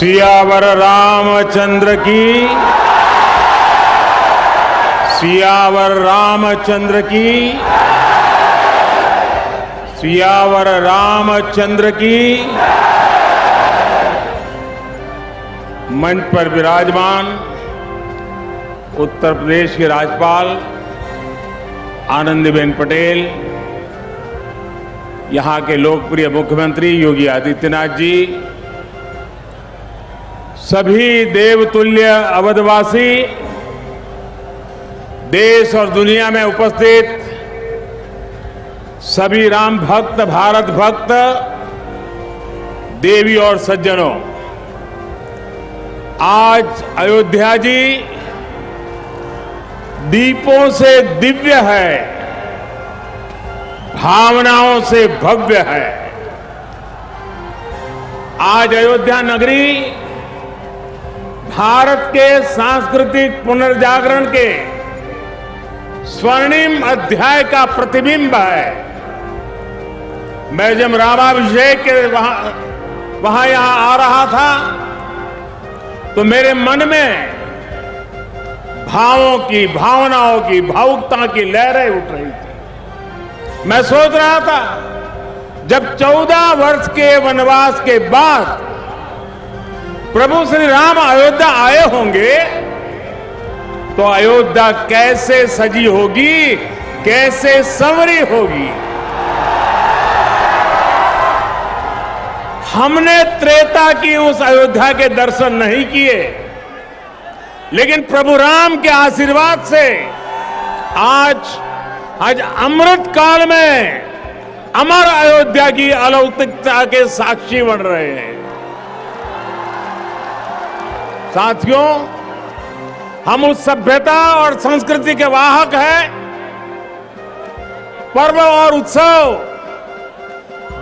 सियावर रामचंद्र की, सियावर रामचंद्र की, सियावर रामचंद्र की। मंच पर विराजमान उत्तर प्रदेश के राज्यपाल आनंदीबेन पटेल, यहां के लोकप्रिय मुख्यमंत्री योगी आदित्यनाथ जी, सभी देवतुल्य अवधवासी, देश और दुनिया में उपस्थित सभी राम भक्त, भारत भक्त, देवी और सज्जनों, आज अयोध्या जी दीपों से दिव्य है, भावनाओं से भव्य है। आज अयोध्या नगरी भारत के सांस्कृतिक पुनर्जागरण के स्वर्णिम अध्याय का प्रतिबिंब है। मैं जब रामाभिषेक के वहां यहां आ रहा था तो मेरे मन में भावों की, भावनाओं की, भावुकता की लहरें उठ रही थी। मैं सोच रहा था जब 14 वर्ष के वनवास के बाद प्रभु श्री राम अयोध्या आए होंगे तो अयोध्या कैसे सजी होगी, कैसे संवरी होगी। हमने त्रेता की उस अयोध्या के दर्शन नहीं किए, लेकिन प्रभु राम के आशीर्वाद से आज अमृत काल में अमर अयोध्या की अलौकिकता के साक्षी बन रहे हैं। साथियों, हम उस सभ्यता और संस्कृति के वाहक हैं। पर्व और उत्सव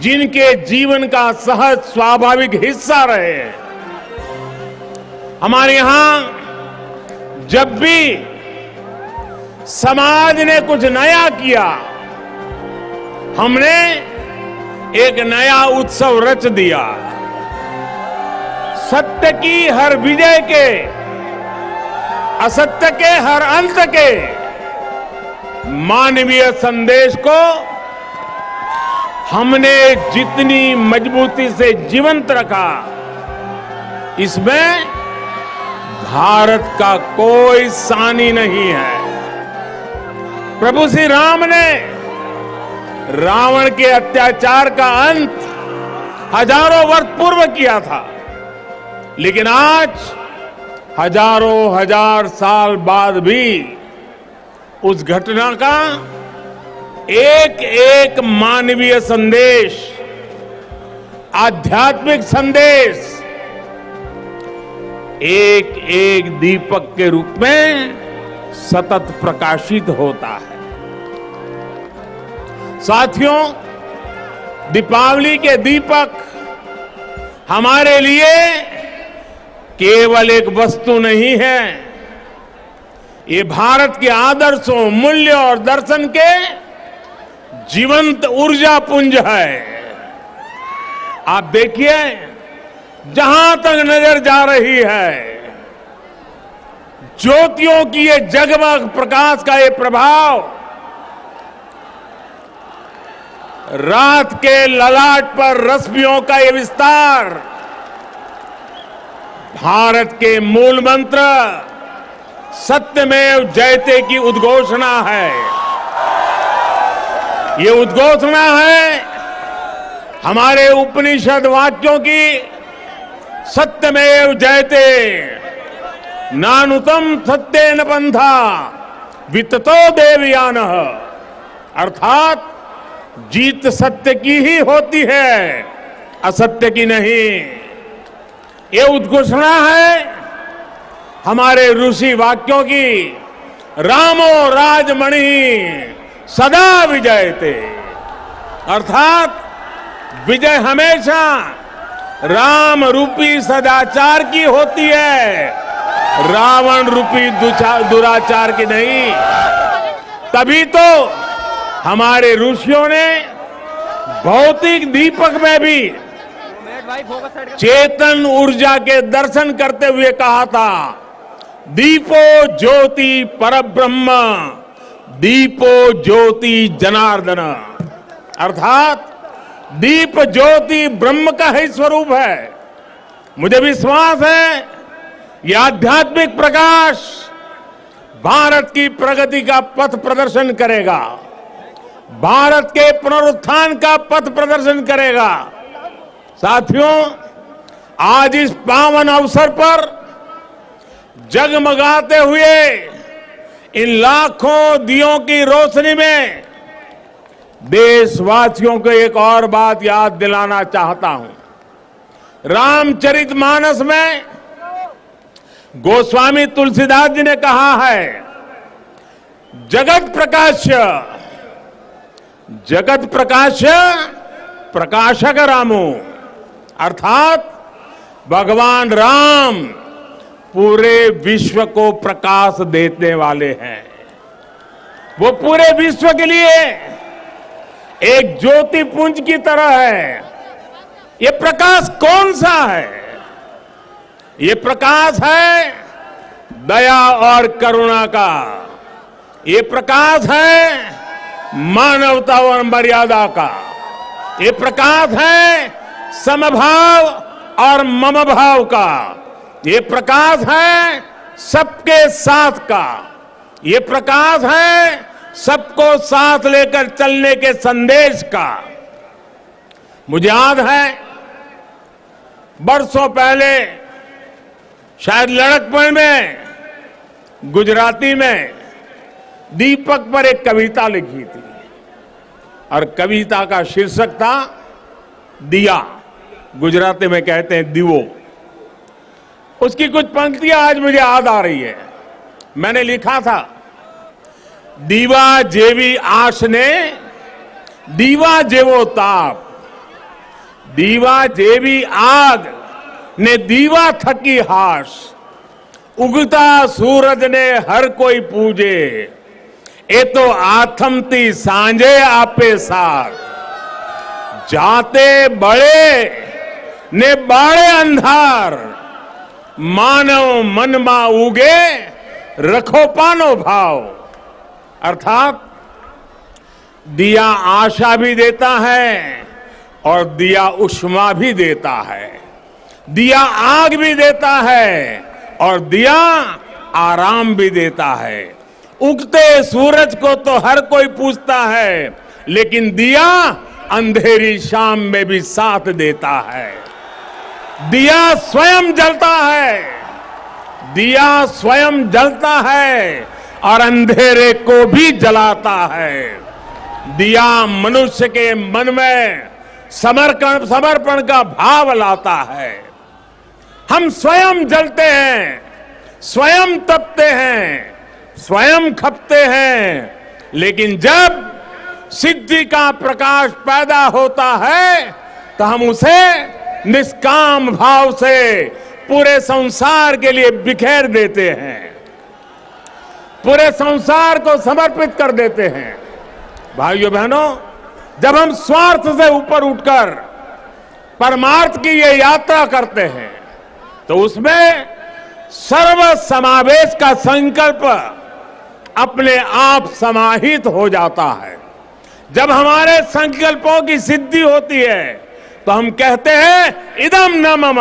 जिनके जीवन का सहज स्वाभाविक हिस्सा रहे हैं। हमारे यहां जब भी समाज ने कुछ नया किया, हमने एक नया उत्सव रच दिया। सत्य की हर विजय के, असत्य के हर अंत के मानवीय संदेश को हमने जितनी मजबूती से जीवंत रखा, इसमें भारत का कोई सानी नहीं है। प्रभु श्री राम ने रावण के अत्याचार का अंत हजारों वर्ष पूर्व किया था, लेकिन आज हजारों हजार साल बाद भी उस घटना का एक एक मानवीय संदेश, आध्यात्मिक संदेश एक एक दीपक के रूप में सतत प्रकाशित होता है। साथियों, दीपावली के दीपक हमारे लिए केवल एक वस्तु नहीं है, ये भारत के आदर्शों, मूल्य और दर्शन के जीवंत ऊर्जा पुंज है। आप देखिए, जहां तक नजर जा रही है, ज्योतियों की ये जगमग प्रकाश का ये प्रभाव रात के ललाट पर रश्मियों का ये विस्तार भारत के मूल मंत्र सत्यमेव जयते की उद्घोषणा है। ये उद्घोषणा है हमारे उपनिषद वाक्यों की, सत्यमेव जयते, नानुतम सत्येन पंथा विततो देवयानः, अर्थात जीत सत्य की ही होती है, असत्य की नहीं। ये उद्घोषणा है हमारे ऋषि वाक्यों की, रामो राजमणि सदा विजयते, अर्थात विजय हमेशा राम रूपी सदाचार की होती है, रावण रूपी दुराचार की नहीं। तभी तो हमारे ऋषियों ने भौतिक दीपक में भी भाई फोकस साइड चेतन ऊर्जा के दर्शन करते हुए कहा था, दीपो ज्योति परब्रह्म, दीपो ज्योति जनार्दन। अर्थात दीप ज्योति ब्रह्म का ही स्वरूप है। मुझे विश्वास है यह आध्यात्मिक प्रकाश भारत की प्रगति का पथ प्रदर्शन करेगा, भारत के पुनरुत्थान का पथ प्रदर्शन करेगा। साथियों, आज इस पावन अवसर पर जगमगाते हुए इन लाखों दियों की रोशनी में देशवासियों को एक और बात याद दिलाना चाहता हूं। रामचरितमानस में गोस्वामी तुलसीदास जी ने कहा है, जगत प्रकाश्य, जगत प्रकाश्य प्रकाशक रामो। अर्थात भगवान राम पूरे विश्व को प्रकाश देने वाले हैं। वो पूरे विश्व के लिए एक ज्योति पुंज की तरह है। ये प्रकाश कौन सा है? ये प्रकाश है दया और करुणा का। ये प्रकाश है मानवता और मर्यादा का। ये प्रकाश है समभाव और मम भाव का। ये प्रकाश है सबके साथ का। ये प्रकाश है सबको साथ लेकर चलने के संदेश का। मुझे याद है बरसों पहले शायद लड़कपन में गुजराती में दीपक पर एक कविता लिखी थी और कविता का शीर्षक था दिया। गुजराती में कहते हैं दीवो। उसकी कुछ पंक्तियां आज मुझे याद आ रही है। मैंने लिखा था, दीवा जेवी आश ने दीवा जेवो ताप, दीवा जेवी आग ने दीवा थकी हाश, उगता सूरज ने हर कोई पूजे, ए तो आथमती सांझे आपे साथ, जाते बड़े ने बाड़े अंधार, मानव मन मा उगे रखो पानो भाव। अर्थात दिया आशा भी देता है और दिया उष्मा भी देता है, दिया आग भी देता है और दिया आराम भी देता है। उगते सूरज को तो हर कोई पूछता है, लेकिन दिया अंधेरी शाम में भी साथ देता है। दिया स्वयं जलता है, दिया स्वयं जलता है और अंधेरे को भी जलाता है। दिया मनुष्य के मन में समर्पण का भाव लाता है। हम स्वयं जलते हैं, स्वयं तपते हैं, स्वयं खपते हैं, लेकिन जब सिद्धि का प्रकाश पैदा होता है तो हम उसे निष्काम भाव से पूरे संसार के लिए बिखेर देते हैं, पूरे संसार को समर्पित कर देते हैं। भाइयों बहनों, जब हम स्वार्थ से ऊपर उठकर परमार्थ की ये यात्रा करते हैं तो उसमें सर्व समावेश का संकल्प अपने आप समाहित हो जाता है। जब हमारे संकल्पों की सिद्धि होती है तो हम कहते हैं इदम न मम,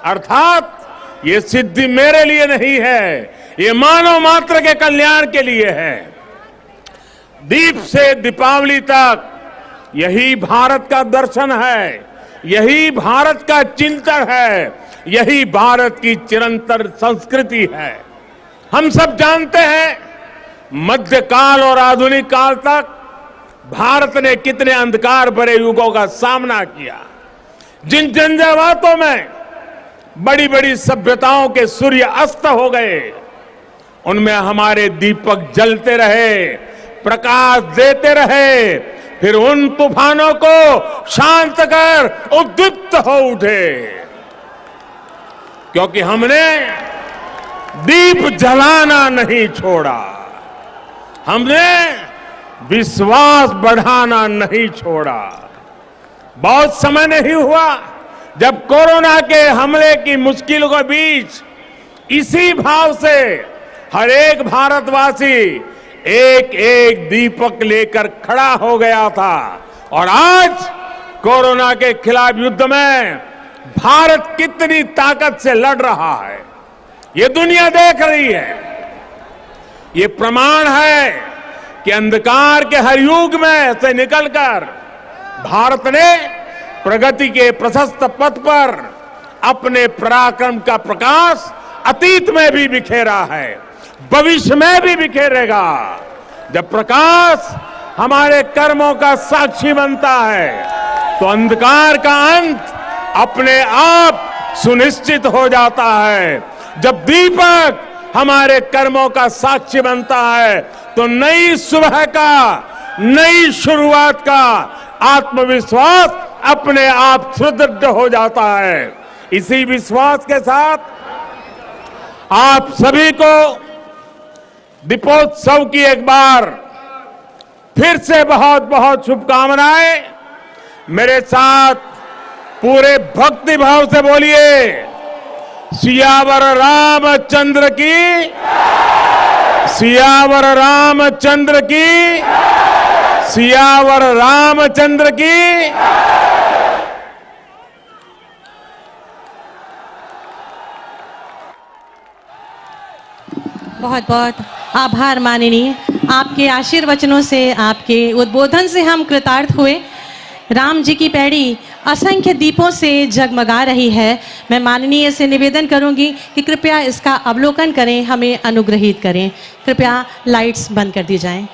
अर्थात ये सिद्धि मेरे लिए नहीं है, ये मानव मात्र के कल्याण के लिए है। दीप से दीपावली तक यही भारत का दर्शन है, यही भारत का चिंतन है, यही भारत की चिरंतन संस्कृति है। हम सब जानते हैं मध्यकाल और आधुनिक काल तक भारत ने कितने अंधकार भरे युगों का सामना किया। जिन झंझावातों में बड़ी बड़ी सभ्यताओं के सूर्य अस्त हो गए, उनमें हमारे दीपक जलते रहे, प्रकाश देते रहे, फिर उन तूफानों को शांत कर उद्दीप्त हो उठे, क्योंकि हमने दीप जलाना नहीं छोड़ा, हमने विश्वास बढ़ाना नहीं छोड़ा। बहुत समय नहीं हुआ जब कोरोना के हमले की मुश्किलों के बीच इसी भाव से हर एक भारतवासी एक एक दीपक लेकर खड़ा हो गया था। और आज कोरोना के खिलाफ युद्ध में भारत कितनी ताकत से लड़ रहा है, ये दुनिया देख रही है। ये प्रमाण है कि अंधकार के हर युग में से निकलकर भारत ने प्रगति के प्रशस्त पथ पर अपने पराक्रम का प्रकाश अतीत में भी बिखेरा है, भविष्य में भी बिखेरेगा। जब प्रकाश हमारे कर्मों का साक्षी बनता है तो अंधकार का अंत अपने आप सुनिश्चित हो जाता है। जब दीपक हमारे कर्मों का साक्षी बनता है तो नई सुबह का, नई शुरुआत का आत्मविश्वास अपने आप सुदृढ़ हो जाता है। इसी विश्वास के साथ आप सभी को दीपोत्सव की एक बार फिर से बहुत बहुत शुभकामनाएं। मेरे साथ पूरे भक्ति भाव से बोलिए, सियावर रामचंद्र की, सियावर रामचंद्र की, सियावर रामचंद्र की। बहुत बहुत आभार माननीय, आपके आशीर्वचनों से, आपके उद्बोधन से हम कृतार्थ हुए। राम जी की पैड़ी असंख्य दीपों से जगमगा रही है। मैं माननीय से निवेदन करूंगी कि कृपया इसका अवलोकन करें, हमें अनुग्रहित करें। कृपया लाइट्स बंद कर दी जाएं।